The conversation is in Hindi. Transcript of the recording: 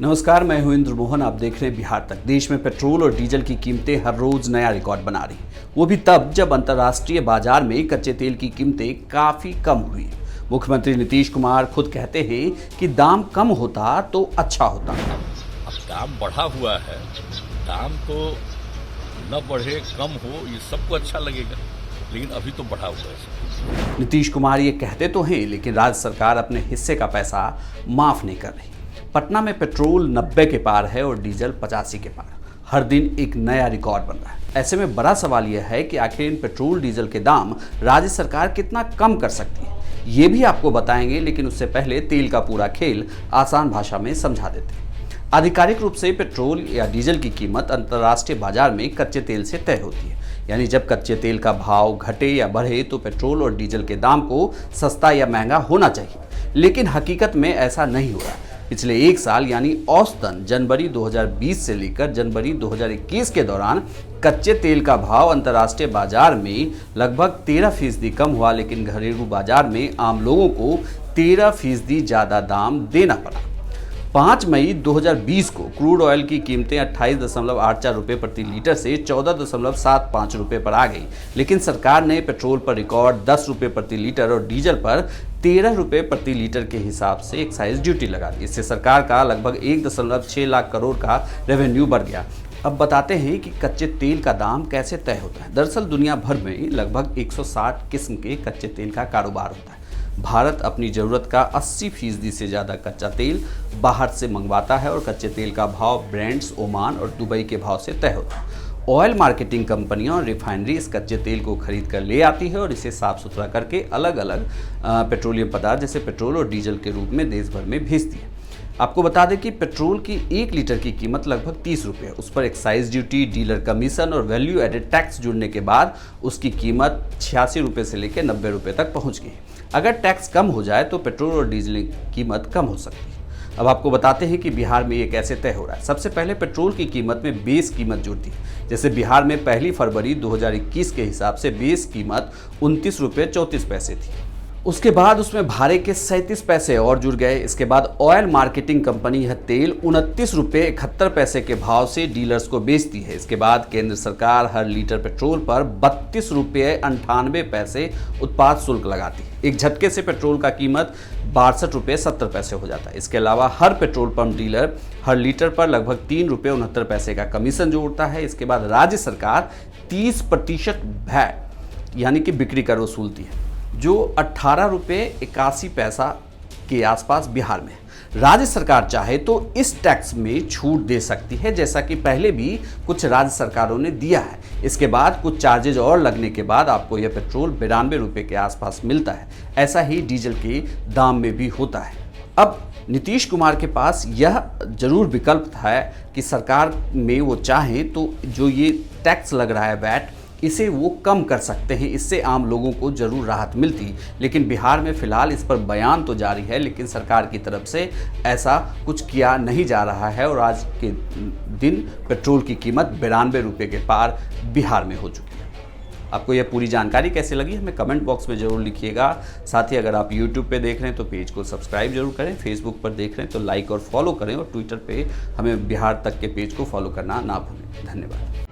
नमस्कार, मैं हूं इंद्र मोहन। आप देख रहे हैं बिहार तक। देश में पेट्रोल और डीजल की कीमतें हर रोज नया रिकॉर्ड बना रही, वो भी तब जब अंतर्राष्ट्रीय बाजार में कच्चे तेल की कीमतें काफी कम हुई। मुख्यमंत्री नीतीश कुमार खुद कहते हैं कि दाम कम होता तो अच्छा होता। अब दाम बढ़ा हुआ है, दाम तो न बढ़े कम हो ये सबको अच्छा लगेगा, लेकिन अभी तो बढ़ा हुआ है। नीतीश कुमार ये कहते तो हैं, लेकिन राज्य सरकार अपने हिस्से का पैसा माफ नहीं कर रही। पटना में पेट्रोल 90 के पार है और डीजल 85 के पार। हर दिन एक नया रिकॉर्ड बन रहा है। ऐसे में बड़ा सवाल यह है कि आखिर इन पेट्रोल डीजल के दाम राज्य सरकार कितना कम कर सकती है, ये भी आपको बताएंगे। लेकिन उससे पहले तेल का पूरा खेल आसान भाषा में समझा देते हैं। आधिकारिक रूप से पेट्रोल या डीजल की कीमत अंतर्राष्ट्रीय बाजार में कच्चे तेल से तय होती है। यानी जब कच्चे तेल का भाव घटे या बढ़े तो पेट्रोल और डीजल के दाम को सस्ता या महंगा होना चाहिए, लेकिन हकीकत में ऐसा नहीं हो रहा है। पिछले एक साल यानी औसतन जनवरी 2020 से लेकर जनवरी 2021 के दौरान कच्चे तेल का भाव अंतर्राष्ट्रीय बाजार में लगभग 13% कम हुआ, लेकिन घरेलू बाजार में आम लोगों को 13% ज़्यादा दाम देना पड़ा। 5 मई 2020 को क्रूड ऑयल की कीमतें 28.84 रुपये प्रति लीटर से 14.75 रुपये पर आ गई, लेकिन सरकार ने पेट्रोल पर रिकॉर्ड 10 रुपये प्रति लीटर और डीजल पर 13 रुपये प्रति लीटर के हिसाब से एक्साइज ड्यूटी लगा दी। इससे सरकार का लगभग 1.6 लाख करोड़ का रेवेन्यू बढ़ गया। अब बताते हैं कि कच्चे तेल का दाम कैसे तय होता है। दरअसल दुनिया भर में लगभग 160 किस्म के कच्चे तेल का कारोबार होता है। भारत अपनी ज़रूरत का 80% से ज़्यादा कच्चा तेल बाहर से मंगवाता है और कच्चे तेल का भाव ब्रांड्स, ओमान और दुबई के भाव से तय होता है। ऑयल मार्केटिंग कंपनियां और रिफाइनरी इस कच्चे तेल को खरीद कर ले आती है और इसे साफ सुथरा करके अलग अलग पेट्रोलियम पदार्थ जैसे पेट्रोल और डीजल के रूप में देश भर में भेजती है। आपको बता दें कि पेट्रोल की 1 लीटर की कीमत लगभग 30 रुपये। उस पर एक्साइज ड्यूटी, डीलर कमीशन और वैल्यू एडेड टैक्स जुड़ने के बाद उसकी कीमत 86 रुपये से लेकर 90 रुपये तक पहुंच गई। अगर टैक्स कम हो जाए तो पेट्रोल और डीजल की कीमत कम हो सकती है। अब आपको बताते हैं कि बिहार में ये कैसे तय हो रहा है। सबसे पहले पेट्रोल की कीमत में बेस कीमत जुड़ती है। जैसे बिहार में 1 फरवरी 2021 के हिसाब से बेस कीमत 29 रुपये 34 पैसे थी। उसके बाद उसमें भाड़े के 37 पैसे और जुड़ गए। इसके बाद ऑयल मार्केटिंग कंपनी यह तेल 29 रुपये 71 पैसे के भाव से डीलर्स को बेचती है। इसके बाद केंद्र सरकार हर लीटर पेट्रोल पर 32 रुपये 98 पैसे उत्पाद शुल्क लगाती है। एक झटके से पेट्रोल का कीमत 62 रुपये 70 पैसे हो जाता है। इसके अलावा हर पेट्रोल पंप डीलर हर लीटर पर लगभग 3 रुपये 69 पैसे का कमीशन जोड़ता है। इसके बाद राज्य सरकार 30% वैट यानी कि बिक्री कर वसूलती है, जो 18 रुपये 81 पैसा के आसपास बिहार में है। राज्य सरकार चाहे तो इस टैक्स में छूट दे सकती है, जैसा कि पहले भी कुछ राज्य सरकारों ने दिया है। इसके बाद कुछ चार्जेज और लगने के बाद आपको यह पेट्रोल 92 रुपये के आसपास मिलता है। ऐसा ही डीजल के दाम में भी होता है। अब नीतीश कुमार के पास यह जरूर विकल्प है कि सरकार में वो चाहें तो जो ये टैक्स लग रहा है वैट, इसे वो कम कर सकते हैं। इससे आम लोगों को जरूर राहत मिलती, लेकिन बिहार में फिलहाल इस पर बयान तो जारी है, लेकिन सरकार की तरफ से ऐसा कुछ किया नहीं जा रहा है। और आज के दिन पेट्रोल की कीमत 92 रुपये के पार बिहार में हो चुकी है। आपको यह पूरी जानकारी कैसे लगी हमें कमेंट बॉक्स में ज़रूर लिखिएगा। साथ ही अगर आप यूट्यूब पे देख रहे हैं तो पेज को सब्सक्राइब जरूर करें, फेसबुक पर देख रहे हैं तो लाइक और फॉलो करें, और ट्विटर पे हमें बिहार तक के पेज को फॉलो करना ना भूलें। धन्यवाद।